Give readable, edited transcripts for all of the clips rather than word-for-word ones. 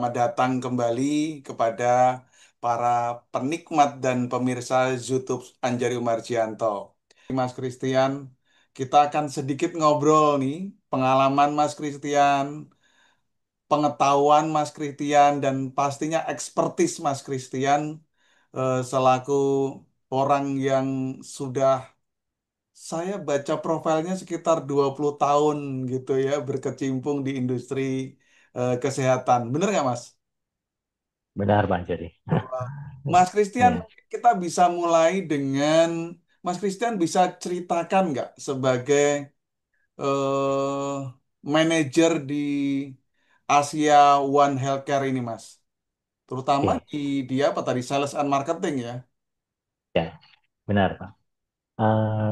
selamat datang kembali kepada para penikmat dan pemirsa YouTube Anjari Marjianto. Mas Christian, kita akan sedikit ngobrol nih, pengalaman Mas Christian, pengetahuan Mas Christian, dan pastinya ekspertis Mas Christian selaku orang yang sudah saya baca profilnya sekitar 20 tahun gitu ya, berkecimpung di industri kesehatan. Bener nggak, Mas? Benar, Bang Jadi. Wah. Mas Christian, Ya, kita bisa mulai dengan Mas Christian bisa ceritakan nggak sebagai eh, manajer di Asia One Healthcare ini, Mas? Terutama oke. di dia apa tadi sales and marketing ya. Ya, benar, Pak.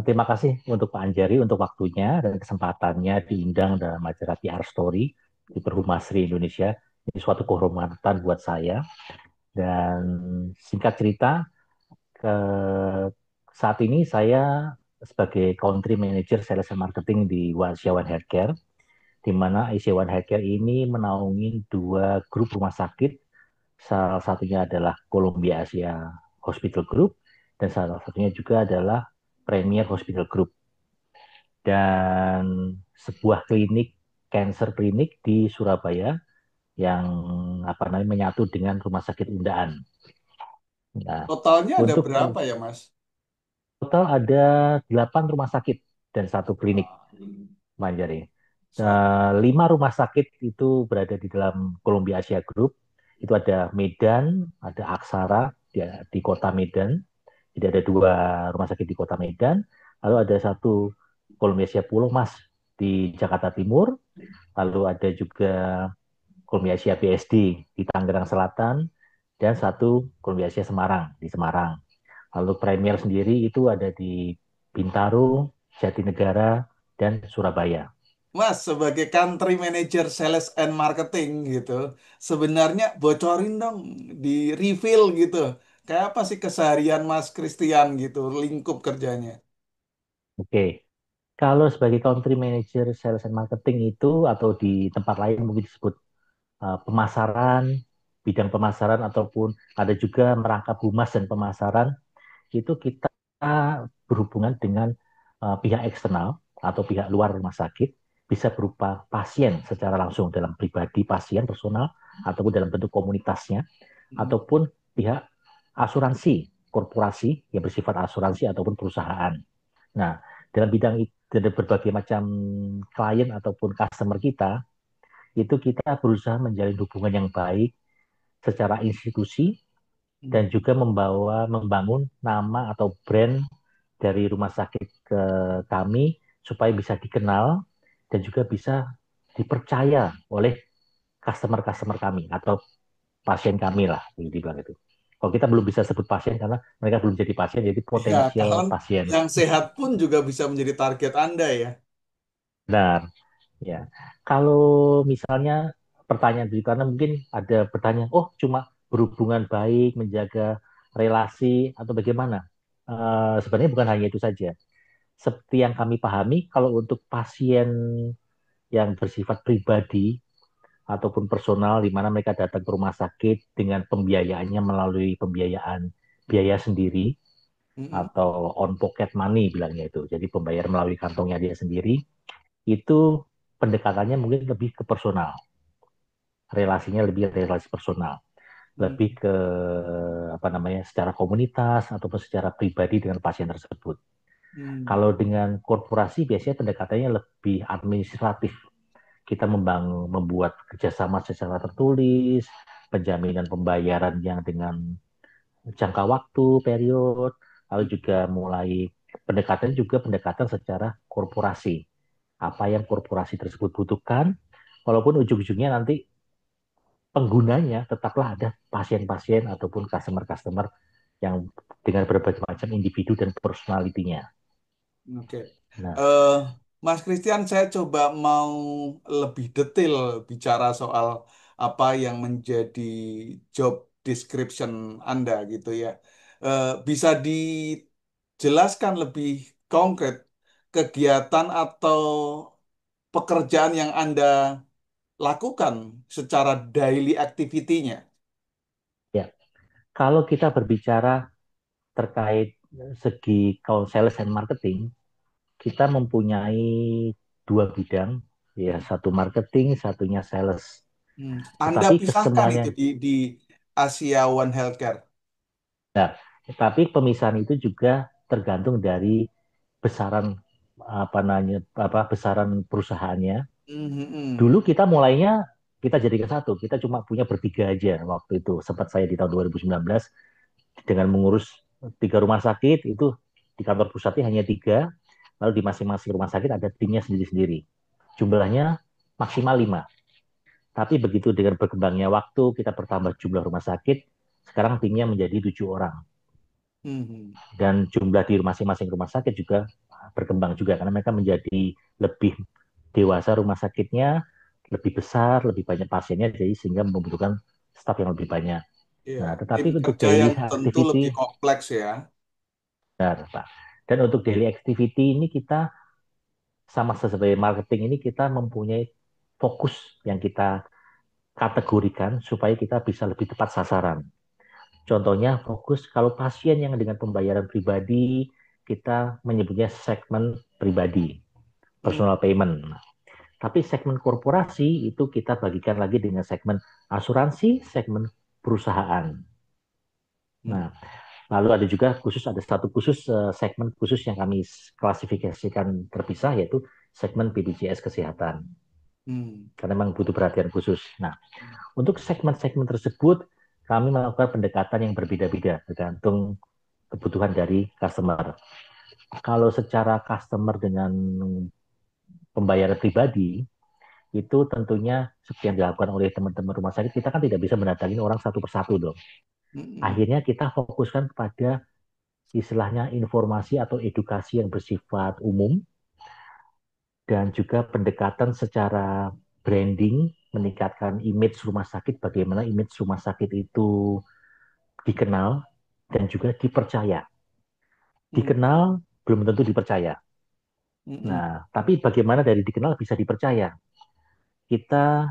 Terima kasih untuk Pak Anjari untuk waktunya dan kesempatannya diundang dalam acara PR Story di Perhumasri Indonesia. Ini suatu kehormatan buat saya. Dan singkat cerita, ke saat ini saya sebagai Country Manager Sales and Marketing di Asia One Healthcare, di mana Asia One Healthcare ini menaungi dua grup rumah sakit. Salah satunya adalah Columbia Asia Hospital Group dan salah satunya juga adalah Premier Hospital Group dan sebuah klinik cancer klinik di Surabaya yang menyatu dengan Rumah Sakit Undaan. Nah, Totalnya ada untuk berapa ya, Mas? total ada 8 rumah sakit dan satu klinik Ah, Manjari. satu. 5 rumah sakit itu berada di dalam Columbia Asia Group. Itu ada Medan, ada Aksara di kota Medan. Jadi ada 2 rumah sakit di kota Medan. Lalu ada satu Columbia Asia Pulau Mas di Jakarta Timur. Lalu ada juga Columbia Asia BSD di Tangerang Selatan. Dan satu Columbia Asia Semarang di Semarang. Lalu Premier sendiri itu ada di Bintaro, Jatinegara, dan Surabaya. Mas, sebagai country manager sales and marketing gitu, sebenarnya bocorin dong di reveal gitu. Kayak apa sih keseharian Mas Christian gitu, lingkup kerjanya? Oke, kalau sebagai country manager sales and marketing itu atau di tempat lain mungkin disebut pemasaran, bidang pemasaran ataupun ada juga merangkap humas dan pemasaran, itu kita berhubungan dengan pihak eksternal atau pihak luar rumah sakit, bisa berupa pasien secara langsung dalam pribadi pasien personal ataupun dalam bentuk komunitasnya, Hmm. ataupun pihak asuransi, korporasi yang bersifat asuransi ataupun perusahaan. Nah, dalam bidang dari berbagai macam klien ataupun customer kita, itu kita berusaha menjalin hubungan yang baik secara institusi dan Hmm. juga membangun nama atau brand dari rumah sakit ke kami supaya bisa dikenal dan juga bisa dipercaya oleh customer-customer kami atau pasien kami lah, dibilang itu. Kalau kita belum bisa sebut pasien karena mereka belum jadi pasien, jadi Ya, potensial kan pasien. yang sehat pun juga bisa menjadi target Anda ya. Benar. Ya, kalau misalnya pertanyaan dari karena mungkin ada pertanyaan, oh cuma berhubungan baik, menjaga relasi atau bagaimana? Sebenarnya bukan hanya itu saja. Seperti yang kami pahami, kalau untuk pasien yang bersifat pribadi ataupun personal, di mana mereka datang ke rumah sakit dengan pembiayaannya melalui pembiayaan biaya sendiri Hmm. atau on pocket money bilangnya itu. Jadi pembayar melalui kantongnya dia sendiri, itu pendekatannya mungkin lebih ke personal, relasinya lebih relasi personal, Hmm. lebih ke secara komunitas ataupun secara pribadi dengan pasien tersebut. Hmm. Kalau dengan korporasi biasanya pendekatannya lebih administratif. Kita membuat kerjasama secara tertulis, penjaminan pembayaran yang dengan jangka waktu, period, lalu Hmm. juga mulai pendekatan juga pendekatan secara korporasi. Apa yang korporasi tersebut butuhkan, walaupun ujung-ujungnya nanti penggunanya tetaplah ada pasien-pasien ataupun customer-customer yang dengan berbagai macam individu dan personalitinya. Oke. Nah, eh Mas Christian, saya coba mau lebih detail bicara soal apa yang menjadi job description Anda gitu ya. Bisa dijelaskan lebih konkret kegiatan atau pekerjaan yang Anda lakukan secara daily activity-nya? Ya, kalau kita berbicara terkait segi kalau sales and marketing, kita mempunyai dua bidang, ya Hmm. satu marketing, satunya sales. Hmm. Anda Tetapi pisahkan itu kesemuanya, di Asia One Healthcare. nah, tetapi pemisahan itu juga tergantung dari besaran apa namanya besaran perusahaannya. Hmm, hmm, hmm. Dulu kita mulainya kita jadikan satu, kita cuma punya bertiga aja waktu itu. Sempat saya di tahun 2019 dengan mengurus tiga rumah sakit itu di kantor pusatnya hanya tiga, lalu di masing-masing rumah sakit ada timnya sendiri-sendiri. Jumlahnya maksimal lima. Tapi begitu dengan berkembangnya waktu, kita bertambah jumlah rumah sakit, sekarang timnya menjadi 7 orang. Hmm, hmm. Dan jumlah di masing-masing rumah sakit juga berkembang juga, karena mereka menjadi lebih dewasa rumah sakitnya, lebih besar, lebih banyak pasiennya, jadi sehingga membutuhkan staf yang lebih banyak. Iya, Nah, tetapi ini untuk kerja yang daily tentu lebih activity, kompleks ya. benar, Pak. Dan untuk daily activity ini kita sama sebagai marketing ini kita mempunyai fokus yang kita kategorikan supaya kita bisa lebih tepat sasaran. Contohnya fokus kalau pasien yang dengan pembayaran pribadi, kita menyebutnya segmen pribadi, Hmm, personal payment. Tapi segmen korporasi itu kita bagikan lagi dengan segmen asuransi, segmen perusahaan. hmm, Nah, lalu ada juga khusus ada satu khusus segmen khusus yang kami klasifikasikan terpisah yaitu segmen BPJS Kesehatan hmm, karena memang butuh perhatian khusus. Nah, untuk segmen-segmen tersebut kami melakukan pendekatan yang berbeda-beda tergantung kebutuhan dari customer. Kalau secara customer dengan pembayaran pribadi itu tentunya seperti yang dilakukan oleh teman-teman rumah sakit, kita kan tidak bisa mendatangi orang satu persatu dong. hmm, Akhirnya kita fokuskan kepada istilahnya informasi atau edukasi yang bersifat umum dan juga pendekatan secara branding, meningkatkan image rumah sakit, bagaimana image rumah sakit itu dikenal dan juga dipercaya. hmm, Dikenal belum tentu dipercaya. hmm, Nah, hmm. tapi bagaimana dari dikenal bisa dipercaya? Kita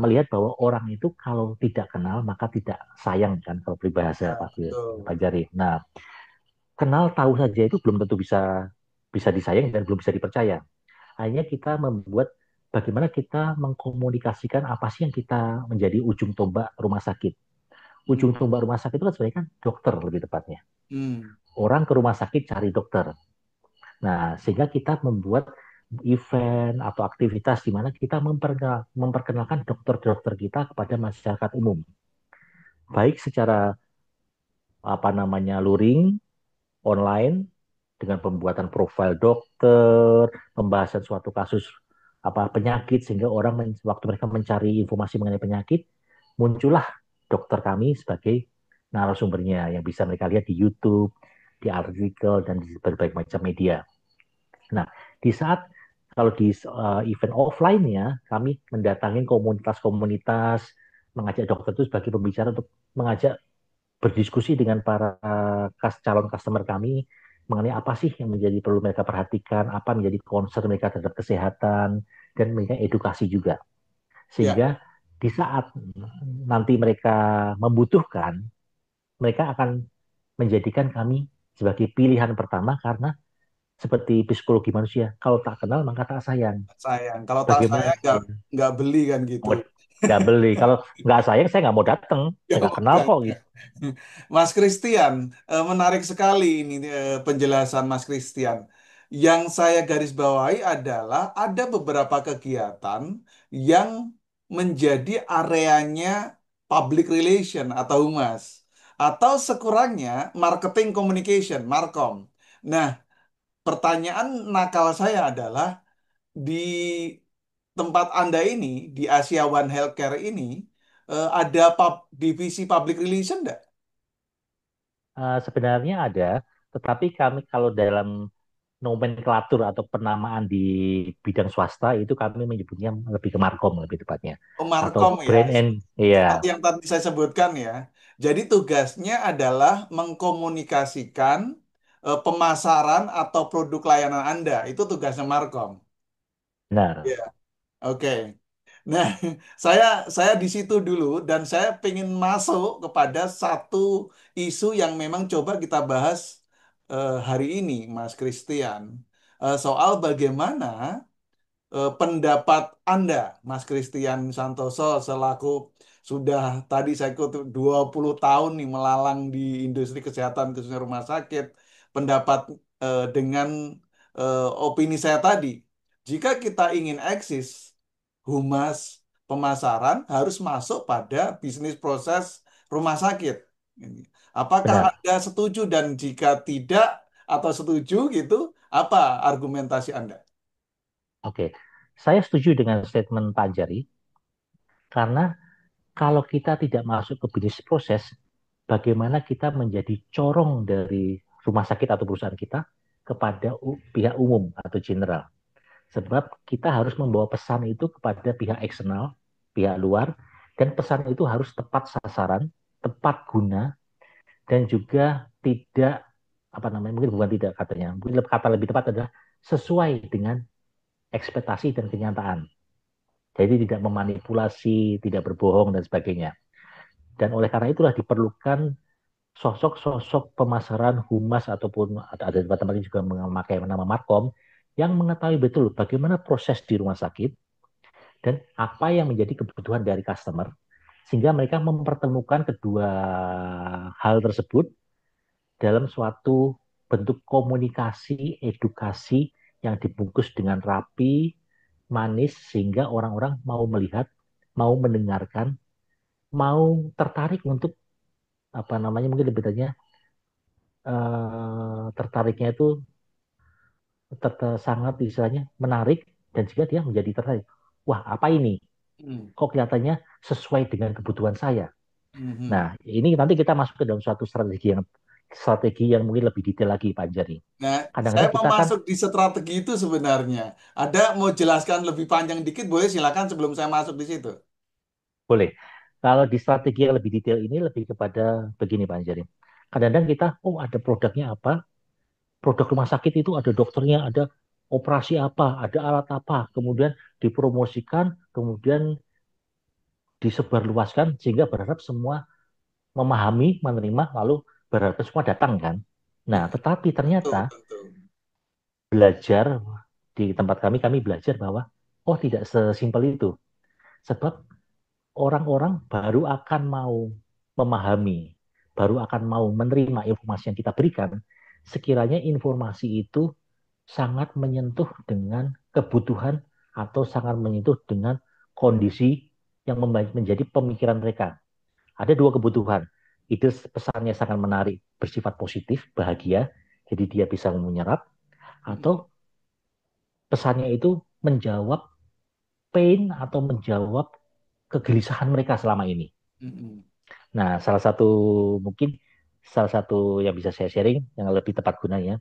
melihat bahwa orang itu kalau tidak kenal maka tidak sayang kan kalau peribahasa Ya, Pak betul. Jari. Nah, kenal tahu saja itu belum tentu bisa bisa disayang dan belum bisa dipercaya. Hanya kita membuat bagaimana kita mengkomunikasikan apa sih yang kita menjadi ujung tombak rumah sakit. Hmm, Ujung tombak rumah sakit itu kan sebenarnya kan dokter lebih tepatnya. hmm, Orang ke rumah sakit cari dokter. Nah, sehingga kita membuat event atau aktivitas di mana kita memperkenalkan dokter-dokter kita kepada masyarakat umum. Baik secara apa namanya luring, online, dengan pembuatan profil dokter, pembahasan suatu kasus apa penyakit sehingga orang waktu mereka mencari informasi mengenai penyakit muncullah dokter kami sebagai narasumbernya yang bisa mereka lihat di YouTube, di artikel dan di berbagai macam media. Nah, di saat kalau di event offline-nya kami mendatangi komunitas-komunitas mengajak dokter itu sebagai pembicara untuk mengajak berdiskusi dengan para calon customer kami mengenai apa sih yang menjadi perlu mereka perhatikan, apa menjadi concern mereka terhadap kesehatan, dan mereka edukasi juga. ya, Sehingga di saat nanti mereka membutuhkan, mereka akan menjadikan kami sebagai pilihan pertama karena seperti psikologi manusia, kalau tak kenal maka tak sayang. sayang. Kalau tak Bagaimana? sayang nggak beli kan gitu. Mau nggak beli. Kalau nggak sayang, saya nggak mau datang. Ya Saya nggak kenal udah. kok gitu. Mas Christian, menarik sekali ini penjelasan Mas Christian. Yang saya garis bawahi adalah ada beberapa kegiatan yang menjadi areanya public relation atau humas, atau sekurangnya marketing communication, markom. Nah, pertanyaan nakal saya adalah di tempat Anda ini, di Asia One Healthcare ini, ada divisi public relation nggak? Sebenarnya ada, tetapi kami kalau dalam nomenklatur atau penamaan di bidang swasta itu kami menyebutnya lebih ke markom lebih tepatnya Oh, atau Markom ya, brand and ya seperti yang tadi saya sebutkan ya. Jadi tugasnya adalah mengkomunikasikan pemasaran atau produk layanan Anda. Itu tugasnya Markom. benar. Ya, oke. Nah, saya di situ dulu dan saya pengen masuk kepada satu isu yang memang coba kita bahas hari ini, Mas Christian. Soal bagaimana pendapat Anda, Mas Christian Santoso, selaku sudah tadi saya ikut 20 tahun nih melalang di industri kesehatan khususnya rumah sakit, pendapat dengan opini saya tadi, jika kita ingin eksis, humas pemasaran harus masuk pada bisnis proses rumah sakit. Ini. Apakah Benar. Anda setuju dan jika tidak atau setuju gitu, apa argumentasi Anda? Oke. Saya setuju dengan statement Pak Jari, karena kalau kita tidak masuk ke bisnis proses, bagaimana kita menjadi corong dari rumah sakit atau perusahaan kita kepada pihak umum atau general. Sebab kita harus membawa pesan itu kepada pihak eksternal, pihak luar, dan pesan itu harus tepat sasaran, tepat guna, dan juga tidak apa namanya, mungkin bukan tidak katanya, mungkin kata lebih tepat adalah sesuai dengan ekspektasi dan kenyataan. Jadi tidak memanipulasi, tidak berbohong dan sebagainya. Dan oleh karena itulah diperlukan sosok-sosok pemasaran humas ataupun ada tempat-tempat juga memakai nama markom yang mengetahui betul bagaimana proses di rumah sakit dan apa yang menjadi kebutuhan dari customer sehingga mereka mempertemukan kedua hal tersebut dalam suatu bentuk komunikasi, edukasi yang dibungkus dengan rapi, manis sehingga orang-orang mau melihat, mau mendengarkan, mau tertarik untuk apa namanya mungkin lebih tanya tertariknya itu sangat istilahnya menarik dan jika dia menjadi tertarik, wah apa ini? Hmm. Kok kelihatannya sesuai dengan kebutuhan saya? Mhm. Nah, ini nanti kita masuk ke dalam suatu strategi yang mungkin lebih detail lagi, Pak Anjari. Nah, saya Kadang-kadang mau kita kan masuk di strategi itu sebenarnya. Ada mau jelaskan lebih panjang dikit, boleh silakan sebelum saya masuk di situ. boleh. Kalau di strategi yang lebih detail ini lebih kepada begini, Pak Anjari. Kadang-kadang kita, oh ada produknya apa, produk rumah sakit itu ada dokternya, ada operasi apa, ada alat apa, kemudian dipromosikan, kemudian disebarluaskan sehingga berharap semua memahami, menerima, lalu berharap semua datang kan. Nah, tetapi Betul, ternyata betul. belajar di tempat kami belajar bahwa oh tidak sesimpel itu. Sebab orang-orang baru akan mau memahami, baru akan mau menerima informasi yang kita berikan sekiranya informasi itu sangat menyentuh dengan kebutuhan atau sangat menyentuh dengan kondisi yang menjadi pemikiran mereka. Ada dua kebutuhan. Itu pesannya sangat menarik, bersifat positif, bahagia, jadi dia bisa menyerap, Mhm. atau pesannya itu menjawab pain atau menjawab kegelisahan mereka selama ini. Mhm. Nah, mungkin salah satu yang bisa saya sharing yang lebih tepat gunanya,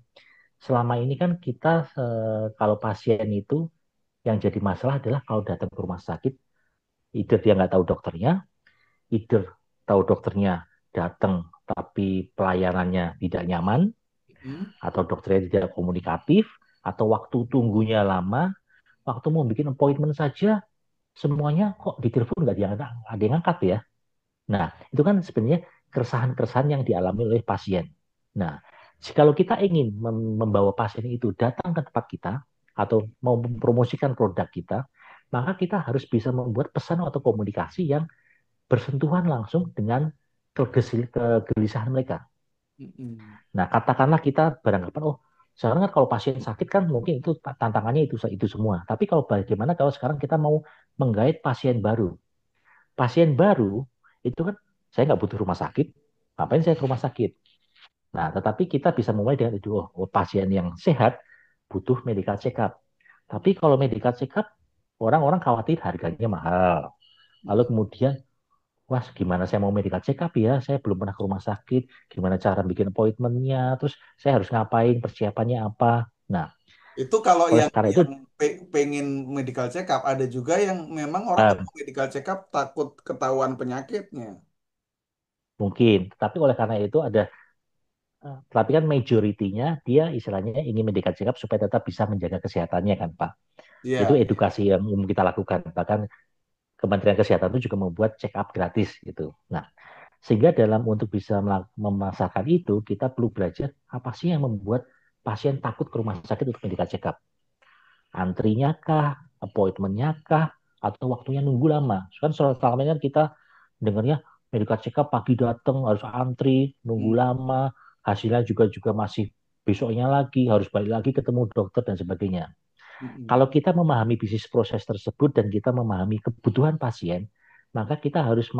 selama ini kan kita kalau pasien itu yang jadi masalah adalah kalau datang ke rumah sakit, either dia nggak tahu dokternya, either tahu dokternya datang tapi pelayanannya tidak nyaman, Mhm. atau dokternya tidak komunikatif, atau waktu tunggunya lama, waktu mau bikin appointment saja, semuanya kok di telepon nggak diangkat, ada yang angkat ya. Nah, itu kan sebenarnya keresahan-keresahan yang dialami oleh pasien. Nah, kalau kita ingin membawa pasien itu datang ke tempat kita atau mau mempromosikan produk kita, maka kita harus bisa membuat pesan atau komunikasi yang bersentuhan langsung dengan kegelisahan mereka. Mhm. Nah, katakanlah kita beranggapan, oh, sekarang kan kalau pasien sakit kan mungkin itu tantangannya itu semua. Tapi kalau bagaimana kalau sekarang kita mau menggait pasien baru? Pasien baru itu kan saya nggak butuh rumah sakit, ngapain saya ke rumah sakit? Nah, tetapi kita bisa mulai dengan itu, oh, pasien yang sehat butuh medical check up. Tapi kalau medical check up, orang-orang khawatir harganya mahal. Lalu Mhm. kemudian, wah gimana saya mau medical check up ya, saya belum pernah ke rumah sakit, gimana cara bikin appointment-nya, terus saya harus ngapain, persiapannya apa. Nah, Itu kalau oleh yang karena itu yang pengen medical check up, ada juga yang memang orang nggak eh, mau medical check up takut ketahuan penyakitnya. mungkin, tapi oleh karena itu tapi kan majority-nya dia istilahnya ingin medical check up supaya tetap bisa menjaga kesehatannya kan Pak. Itu Iya, iya. edukasi yang umum kita lakukan. Bahkan Kementerian Kesehatan itu juga membuat check up gratis gitu. Nah, sehingga dalam untuk bisa memasarkan itu, kita perlu belajar apa sih yang membuat pasien takut ke rumah sakit untuk medical check up. Antrinya kah, appointment-nya kah, atau waktunya nunggu lama. Kan selama ini kan kita dengarnya medical check up pagi datang harus antri, nunggu Hmm. lama, hasilnya juga juga masih besoknya lagi, harus balik lagi ketemu dokter dan sebagainya. Hmm. Kalau kita memahami bisnis proses tersebut dan kita memahami kebutuhan pasien, maka kita harus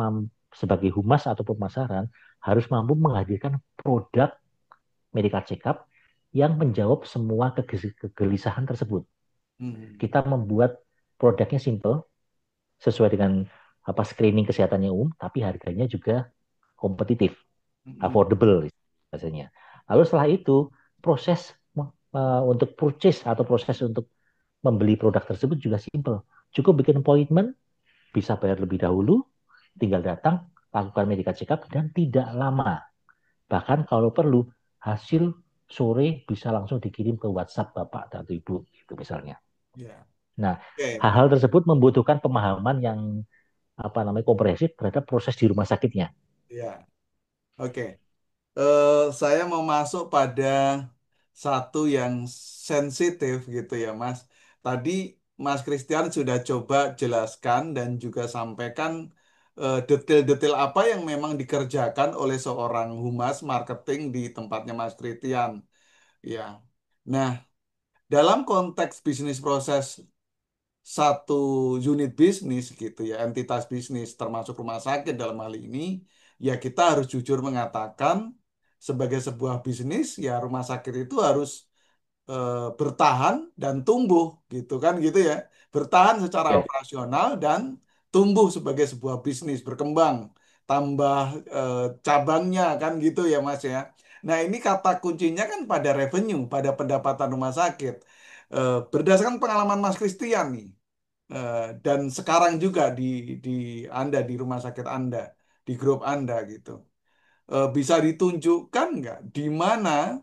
sebagai humas atau pemasaran harus mampu menghadirkan produk medical check up yang menjawab semua kegelisahan tersebut. Hmm. Kita membuat produknya simple, sesuai dengan apa screening kesehatannya umum, tapi harganya juga kompetitif, Hmm. affordable biasanya. Lalu setelah itu proses untuk purchase atau proses untuk membeli produk tersebut juga simple. Cukup bikin appointment, bisa bayar lebih dahulu, tinggal datang, lakukan medical check up, dan tidak lama. Bahkan kalau perlu, hasil sore bisa langsung dikirim ke WhatsApp Bapak dan Ibu, gitu misalnya. Ya. Nah, Oke, hal-hal menarik. tersebut membutuhkan pemahaman yang apa namanya komprehensif terhadap proses di rumah sakitnya. Ya. Oke. Saya mau masuk pada satu yang sensitif gitu ya, Mas. Tadi Mas Christian sudah coba jelaskan dan juga sampaikan detail-detail apa yang memang dikerjakan oleh seorang humas marketing di tempatnya Mas Christian. Ya. Nah, dalam konteks bisnis proses satu unit bisnis gitu ya, entitas bisnis termasuk rumah sakit dalam hal ini, ya kita harus jujur mengatakan sebagai sebuah bisnis ya rumah sakit itu harus bertahan dan tumbuh gitu kan gitu ya. Bertahan secara Ya, operasional dan tumbuh sebagai sebuah bisnis berkembang, tambah cabangnya kan gitu ya Mas ya. Nah, ini kata kuncinya kan pada revenue, pada pendapatan rumah sakit. Berdasarkan pengalaman Mas Christian nih, dan sekarang juga di Anda di rumah sakit Anda, di grup Anda gitu. Bisa ditunjukkan nggak di mana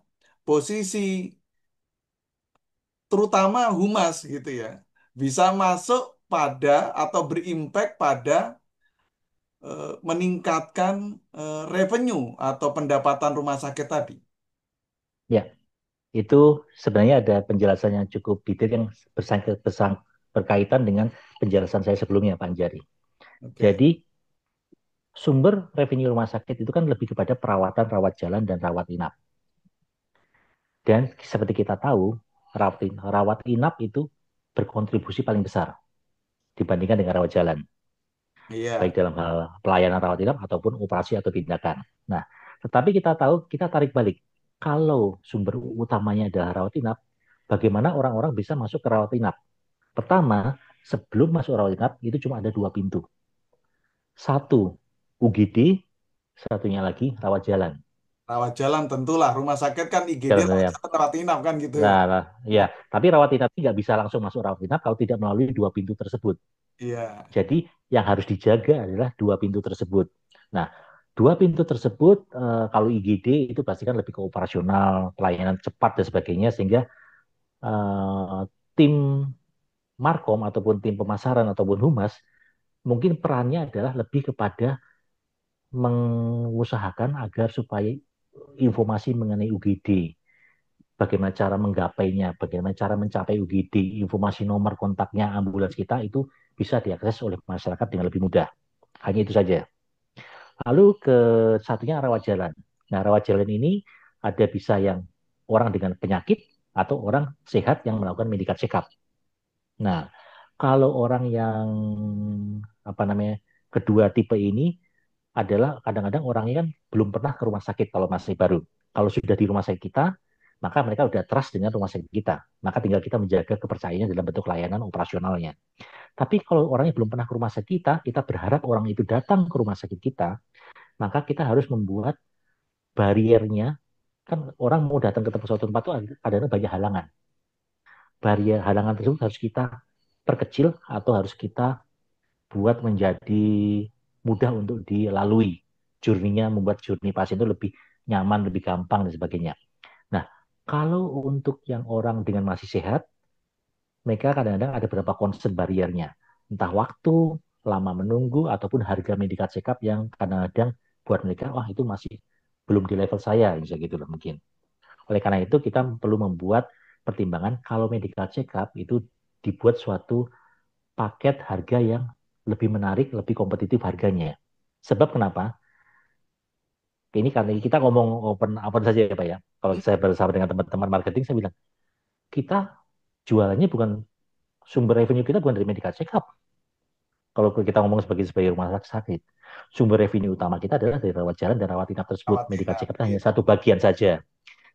posisi terutama humas gitu ya bisa masuk pada atau berimpact pada meningkatkan revenue atau pendapatan rumah sakit tadi. ya, itu sebenarnya ada penjelasan yang cukup detail yang berkaitan dengan penjelasan saya sebelumnya, Pak Anjari. Oke. Jadi, sumber revenue rumah sakit itu kan lebih kepada perawatan, rawat jalan, dan rawat inap. Dan seperti kita tahu, rawat inap itu berkontribusi paling besar dibandingkan dengan rawat jalan, baik Iya, dalam hal pelayanan rawat inap ataupun operasi atau tindakan. Nah, tetapi kita tahu, kita tarik balik. Kalau sumber utamanya adalah rawat inap, bagaimana orang-orang bisa masuk ke rawat inap? Pertama, sebelum masuk rawat inap, itu cuma ada dua pintu. Satu, UGD, satunya lagi rawat jalan. rawat jalan tentulah rumah sakit kan IGD Jalan rawat ya. jalan rawat inap kan gitu ya. Nah, ya, tapi rawat inap nggak bisa langsung masuk rawat inap kalau tidak melalui dua pintu tersebut. Iya, Jadi yang harus dijaga adalah dua pintu tersebut. Nah, dua pintu tersebut kalau IGD itu pasti kan lebih ke operasional, pelayanan cepat dan sebagainya sehingga eh, tim Markom ataupun tim pemasaran ataupun humas mungkin perannya adalah lebih kepada mengusahakan agar supaya informasi mengenai UGD, bagaimana cara menggapainya, bagaimana cara mencapai UGD, informasi nomor kontaknya ambulans kita itu bisa diakses oleh masyarakat dengan lebih mudah. Hanya itu saja. Lalu ke satunya rawat jalan. Nah, rawat jalan ini ada bisa yang orang dengan penyakit atau orang sehat yang melakukan medical check up. Nah, kalau orang yang apa namanya kedua tipe ini adalah kadang-kadang orangnya kan belum pernah ke rumah sakit kalau masih baru. Kalau sudah di rumah sakit kita, maka mereka udah trust dengan rumah sakit kita. Maka tinggal kita menjaga kepercayaannya dalam bentuk layanan operasionalnya. Tapi kalau orangnya belum pernah ke rumah sakit kita berharap orang itu datang ke rumah sakit kita, maka kita harus membuat bariernya. Kan orang mau datang ke suatu tempat itu ada banyak halangan. Barrier halangan tersebut harus kita perkecil atau harus kita buat menjadi mudah untuk dilalui. Journey-nya membuat journey pasien itu lebih nyaman, lebih gampang dan sebagainya. Nah, kalau untuk yang orang dengan masih sehat, mereka kadang-kadang ada beberapa concern barriernya. Entah waktu, lama menunggu, ataupun harga medical check up yang kadang-kadang buat mereka, wah itu masih belum di level saya, bisa gitu loh mungkin. Oleh karena itu, kita perlu membuat pertimbangan kalau medical check up itu dibuat suatu paket harga yang lebih menarik, lebih kompetitif harganya. Sebab kenapa? Ini karena kita ngomong open saja ya Pak ya. Kalau saya bersama dengan teman-teman marketing, saya bilang, kita jualannya bukan, sumber revenue kita bukan dari medical check up. Kalau kita ngomong sebagai rumah sakit, sumber revenue utama kita adalah dari rawat jalan dan rawat inap tersebut. Rawat Medical inap. check up hanya Iya. satu bagian saja.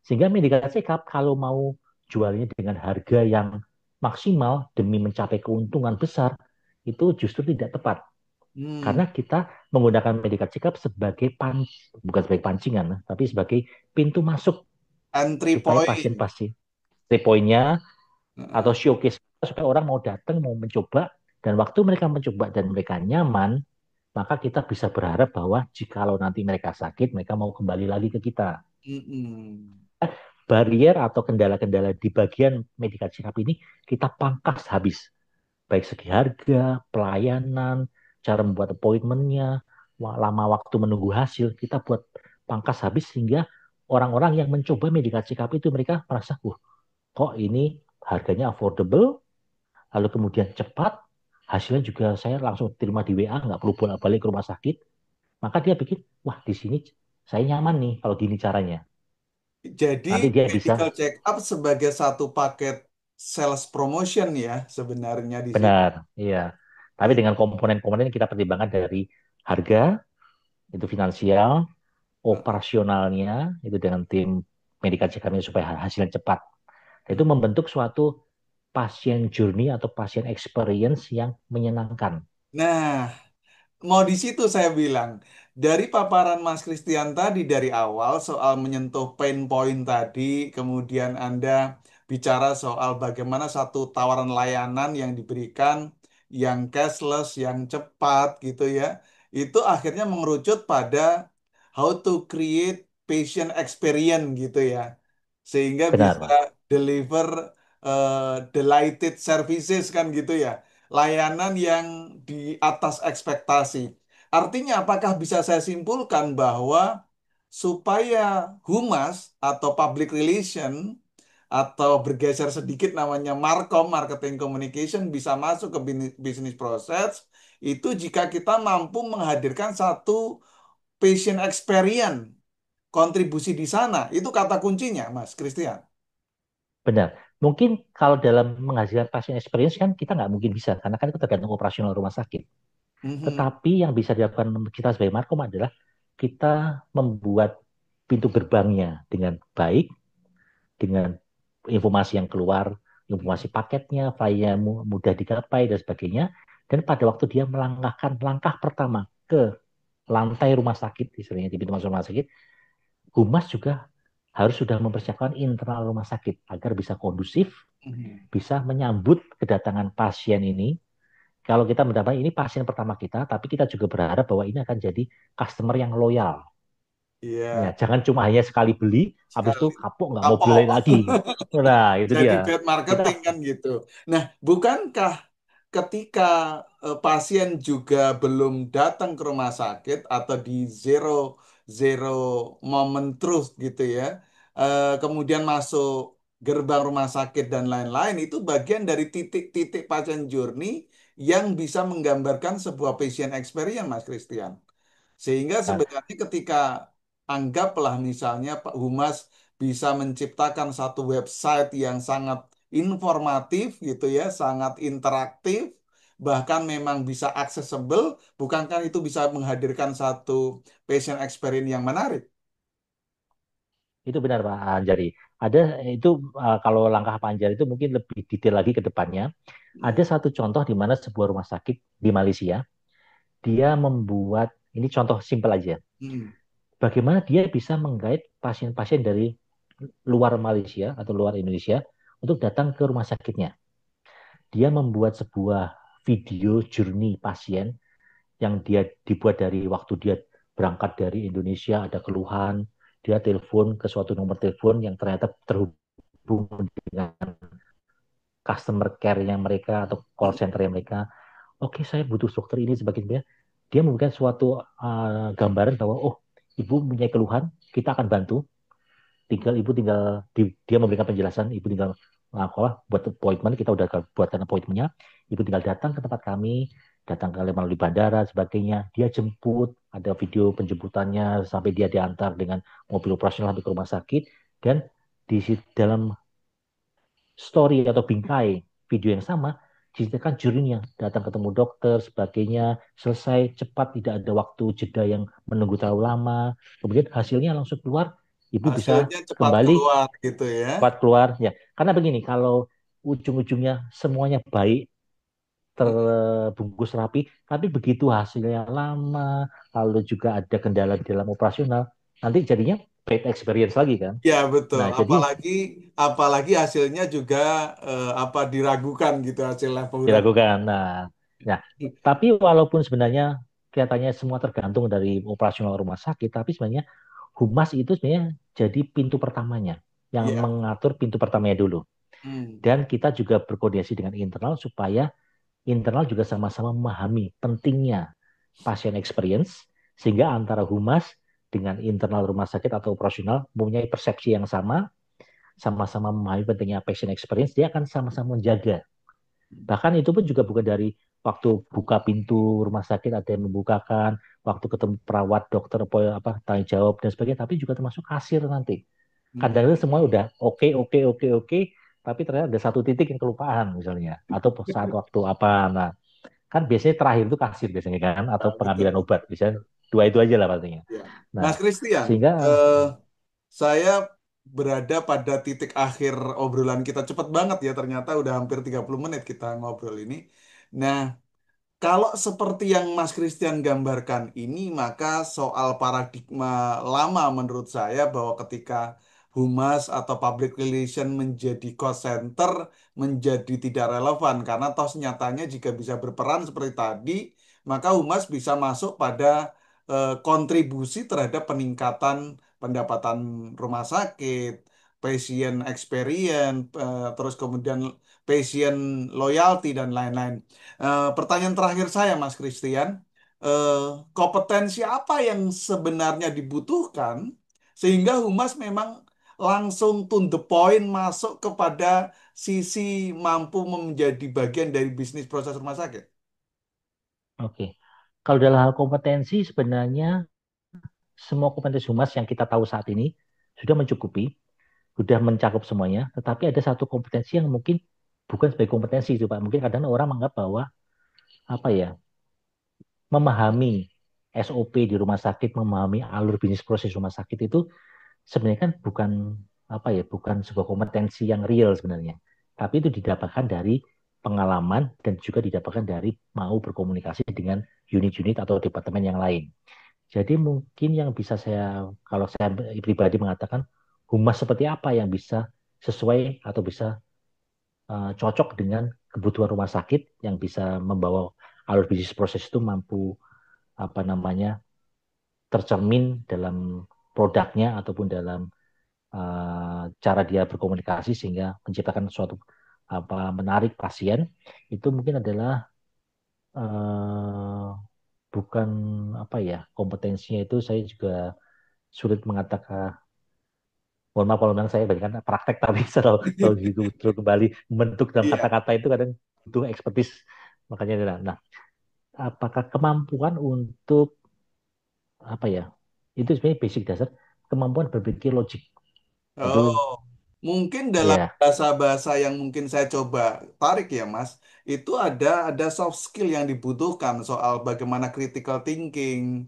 Sehingga medical check up kalau mau jualnya dengan harga yang maksimal demi mencapai keuntungan besar, itu justru tidak tepat. Hmm, Karena kita menggunakan medical check up sebagai bukan sebagai pancingan, tapi sebagai pintu masuk entry supaya point. pasien-pasien three point-nya atau Heeh. showcase supaya orang mau datang, mau mencoba, dan waktu mereka mencoba dan mereka nyaman, maka kita bisa berharap bahwa jikalau nanti mereka sakit, mereka mau kembali lagi ke kita. Mm-mm. Barrier atau kendala-kendala di bagian medical check up ini kita pangkas habis. Baik segi harga, pelayanan, cara membuat appointment-nya, lama waktu menunggu hasil, kita buat pangkas habis sehingga orang-orang yang mencoba medical check up itu mereka merasa, wah, kok ini harganya affordable, lalu kemudian cepat, hasilnya juga saya langsung terima di WA, nggak perlu bolak-balik ke rumah sakit, maka dia pikir, wah di sini saya nyaman nih kalau gini caranya. Jadi Nanti dia bisa, medical check up sebagai satu paket sales promotion ya sebenarnya di situ. benar, iya. Tapi dengan komponen-komponen yang kita pertimbangkan dari harga, itu finansial, operasionalnya, itu dengan tim medical check up-nya supaya hasilnya cepat. Itu membentuk suatu pasien journey atau pasien experience yang menyenangkan. Nah, mau di situ saya bilang, dari paparan Mas Christian tadi dari awal soal menyentuh pain point tadi, kemudian Anda bicara soal bagaimana satu tawaran layanan yang diberikan, yang cashless, yang cepat gitu ya, itu akhirnya mengerucut pada how to create patient experience gitu ya, sehingga Benar, bisa Pak. deliver delighted services kan gitu ya, layanan yang di atas ekspektasi. Artinya, apakah bisa saya simpulkan bahwa supaya humas atau public relation atau bergeser sedikit namanya markom, marketing communication bisa masuk ke bisnis proses itu jika kita mampu menghadirkan satu patient experience, kontribusi di sana, itu kata kuncinya, Mas Christian. Benar. Mungkin kalau dalam menghasilkan pasien experience kan kita nggak mungkin bisa, karena kan itu tergantung operasional rumah sakit. Mhm. Tetapi yang bisa dilakukan kita sebagai markom adalah kita membuat pintu gerbangnya dengan baik, dengan informasi yang keluar, informasi paketnya, filenya mudah digapai, dan sebagainya. Dan pada waktu dia melangkahkan langkah pertama ke lantai rumah sakit, istilahnya di pintu masuk rumah sakit, humas juga harus sudah mempersiapkan internal rumah sakit agar bisa kondusif, Mhm. bisa menyambut kedatangan pasien ini. Kalau kita mendapat ini pasien pertama kita, tapi kita juga berharap bahwa ini akan jadi customer yang loyal. Ya, Iya, jangan cuma hanya sekali beli, habis itu sekali. kapok nggak mau beli Kapok. lagi. Nah, itu Jadi dia. bad Kita marketing kan gitu. Nah, bukankah ketika pasien juga belum datang ke rumah sakit atau di zero zero moment truth gitu ya, kemudian masuk gerbang rumah sakit dan lain-lain itu bagian dari titik-titik pasien journey yang bisa menggambarkan sebuah patient experience, Mas Christian. Sehingga sebenarnya ketika anggaplah misalnya Pak Humas bisa menciptakan satu website yang sangat informatif gitu ya, sangat interaktif, bahkan memang bisa accessible, bukankah itu bisa menghadirkan satu patient experience yang menarik? itu benar Pak Anjari. Ada itu kalau langkah Pak Anjari itu mungkin lebih detail lagi ke depannya. Hmm, Ada satu contoh di mana sebuah rumah sakit di Malaysia, dia membuat, ini contoh simpel aja. hmm, Bagaimana dia bisa menggait pasien-pasien dari luar Malaysia atau luar Indonesia untuk datang ke rumah sakitnya. Dia membuat sebuah video journey pasien yang dia dibuat dari waktu dia berangkat dari Indonesia, ada keluhan, dia telepon ke suatu nomor telepon yang ternyata terhubung dengan customer care-nya mereka atau call hmm, center-nya mereka. oke saya butuh dokter ini sebagainya. Dia memberikan suatu gambaran bahwa oh ibu punya keluhan, kita akan bantu. Dia memberikan penjelasan, ibu tinggal apa buat appointment, kita udah buatkan appointmentnya, ibu tinggal datang ke tempat kami, datang ke melalui bandara sebagainya, dia jemput, ada video penjemputannya sampai dia diantar dengan mobil operasional sampai ke rumah sakit, dan dalam story atau bingkai video yang sama diceritakan jurinya datang ketemu dokter sebagainya, selesai cepat, tidak ada waktu jeda yang menunggu terlalu lama, kemudian hasilnya langsung keluar, ibu bisa Hasilnya cepat kembali keluar gitu ya. cepat keluar ya. Karena begini, kalau ujung-ujungnya semuanya baik, Mm. terbungkus rapi, tapi begitu hasilnya lama, lalu juga ada kendala di dalam operasional, nanti jadinya bad experience lagi kan. Ya betul. Nah, jadi Apalagi hasilnya juga apa diragukan gitu hasilnya laboratorium. diragukan. Nah, tapi walaupun sebenarnya kelihatannya semua tergantung dari operasional rumah sakit, tapi sebenarnya humas itu sebenarnya jadi pintu pertamanya, yang Iya. mengatur pintu pertamanya dulu. Hmm. Dan kita juga berkoordinasi dengan internal supaya internal juga sama-sama memahami pentingnya pasien experience, sehingga antara humas dengan internal rumah sakit atau operasional mempunyai persepsi yang sama, sama-sama memahami pentingnya patient experience, dia akan sama-sama menjaga. Bahkan itu pun juga bukan dari waktu buka pintu rumah sakit ada yang membukakan, waktu ketemu perawat, dokter, apa tanya jawab dan sebagainya, tapi juga termasuk kasir nanti. Hmm. Kadang-kadang semua udah oke, oke, oke, oke, tapi ternyata ada satu titik yang kelupaan misalnya, atau saat waktu apa. Nah, kan biasanya terakhir itu kasir biasanya kan, atau Nah, betul pengambilan betul. obat, biasanya dua itu aja lah pastinya. Ya. Nah, Mas Christian, sehingga eh, saya berada pada titik akhir obrolan kita cepat banget ya ternyata udah hampir 30 menit kita ngobrol ini. Nah, kalau seperti yang Mas Christian gambarkan ini, maka soal paradigma lama menurut saya bahwa ketika humas atau public relation menjadi cost center menjadi tidak relevan karena toh nyatanya jika bisa berperan seperti tadi, maka humas bisa masuk pada kontribusi terhadap peningkatan pendapatan rumah sakit, patient experience, terus kemudian patient loyalty dan lain-lain. Pertanyaan terakhir saya, Mas Christian, eh, kompetensi apa yang sebenarnya dibutuhkan sehingga humas memang langsung to the point masuk kepada sisi mampu menjadi bagian dari bisnis proses rumah sakit? oke. Kalau dalam hal kompetensi sebenarnya semua kompetensi humas yang kita tahu saat ini sudah mencukupi, sudah mencakup semuanya, tetapi ada satu kompetensi yang mungkin bukan sebagai kompetensi itu Pak. Mungkin kadang orang menganggap bahwa apa ya, memahami SOP di rumah sakit, memahami alur bisnis proses rumah sakit itu sebenarnya kan bukan apa ya, bukan sebuah kompetensi yang real sebenarnya. Tapi itu didapatkan dari pengalaman dan juga didapatkan dari mau berkomunikasi dengan unit-unit atau departemen yang lain. Jadi mungkin yang bisa saya, kalau saya pribadi mengatakan, humas seperti apa yang bisa sesuai atau bisa cocok dengan kebutuhan rumah sakit yang bisa membawa alur bisnis proses itu mampu apa namanya tercermin dalam produknya ataupun dalam cara dia berkomunikasi sehingga menciptakan suatu apa menarik pasien, itu mungkin adalah uh, bukan apa ya, kompetensinya itu saya juga sulit mengatakan. Mohon maaf kalau memang saya banyak praktek, tapi selalu selalu gitu terus kembali membentuk dalam Iya. kata-kata itu kadang butuh ekspertis, makanya nah apakah kemampuan untuk apa ya, itu sebenarnya basic dasar kemampuan berpikir logik itu Oh, mungkin dalam ya. bahasa-bahasa yang mungkin saya coba tarik ya, Mas, itu ada soft skill yang dibutuhkan soal bagaimana critical thinking,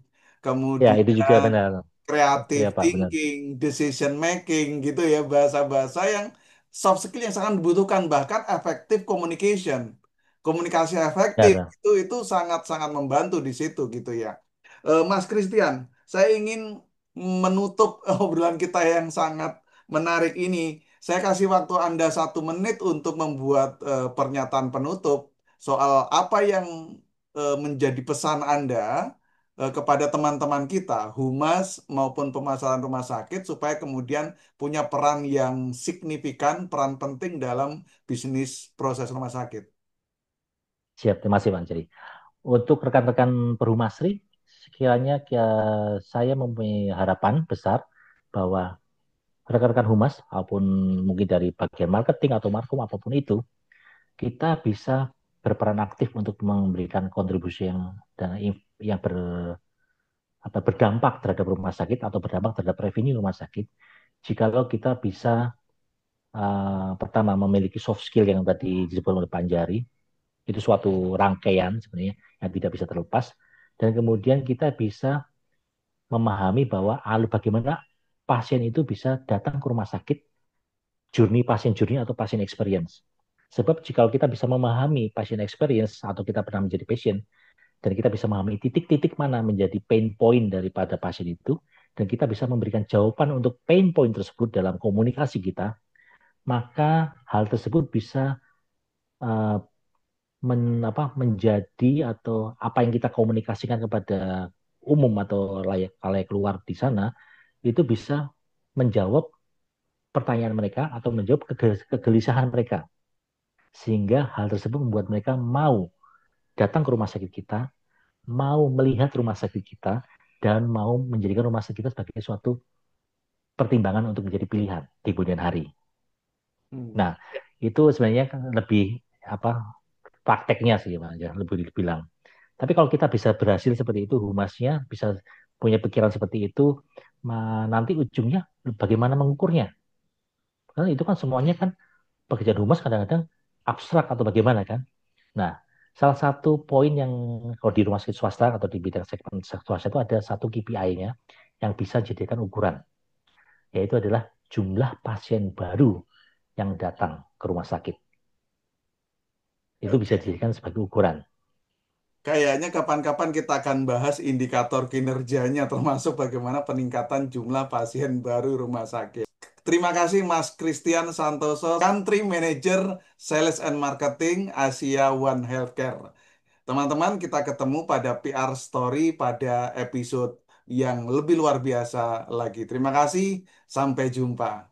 Ya, itu juga kemudian benar. Ya, creative Pak, benar. thinking, decision making gitu ya, bahasa-bahasa yang soft skill yang sangat dibutuhkan bahkan effective communication. Komunikasi efektif Ya, itu sangat-sangat membantu di situ gitu ya. Mas Christian, saya ingin menutup obrolan kita yang sangat menarik ini. Saya kasih waktu Anda 1 menit untuk membuat pernyataan penutup soal apa yang menjadi pesan Anda kepada teman-teman kita, humas maupun pemasaran rumah sakit, supaya kemudian punya peran yang signifikan, peran penting dalam bisnis proses rumah sakit. Siap, terima kasih Pak Jerry. Untuk rekan-rekan Perumasri, sekiranya saya mempunyai harapan besar bahwa rekan-rekan humas, maupun mungkin dari bagian marketing atau markom apapun itu, kita bisa berperan aktif untuk memberikan kontribusi yang berdampak terhadap rumah sakit atau berdampak terhadap revenue rumah sakit. Jikalau kita bisa pertama memiliki soft skill yang tadi disebut oleh Pak Anjari, itu suatu rangkaian sebenarnya yang tidak bisa terlepas. Dan kemudian kita bisa memahami bahwa bagaimana pasien itu bisa datang ke rumah sakit, pasien journey atau pasien experience. Sebab jika kita bisa memahami pasien experience atau kita pernah menjadi pasien, dan kita bisa memahami titik-titik mana menjadi pain point daripada pasien itu, dan kita bisa memberikan jawaban untuk pain point tersebut dalam komunikasi kita, maka hal tersebut bisa uh, menjadi atau apa yang kita komunikasikan kepada umum atau layak keluar di sana itu bisa menjawab pertanyaan mereka atau menjawab kegelisahan mereka, sehingga hal tersebut membuat mereka mau datang ke rumah sakit kita, mau melihat rumah sakit kita, dan mau menjadikan rumah sakit kita sebagai suatu pertimbangan untuk menjadi pilihan di kemudian hari. Hmm. Nah, itu sebenarnya kan lebih apa prakteknya sih Pak, ya, lebih dibilang. Tapi kalau kita bisa berhasil seperti itu, humasnya bisa punya pikiran seperti itu, nanti ujungnya bagaimana mengukurnya? Karena itu kan semuanya kan pekerjaan humas kadang-kadang abstrak atau bagaimana kan? Nah, salah satu poin yang kalau di rumah sakit swasta atau di bidang segmen swasta itu ada satu KPI-nya yang bisa dijadikan ukuran, yaitu adalah jumlah pasien baru yang datang ke rumah sakit. Itu bisa Oke. dijadikan sebagai ukuran. Kayaknya kapan-kapan kita akan bahas indikator kinerjanya, termasuk bagaimana peningkatan jumlah pasien baru rumah sakit. Terima kasih Mas Christian Santoso, Country Manager Sales and Marketing Asia One Healthcare. Teman-teman, kita ketemu pada PR Story pada episode yang lebih luar biasa lagi. Terima kasih, sampai jumpa.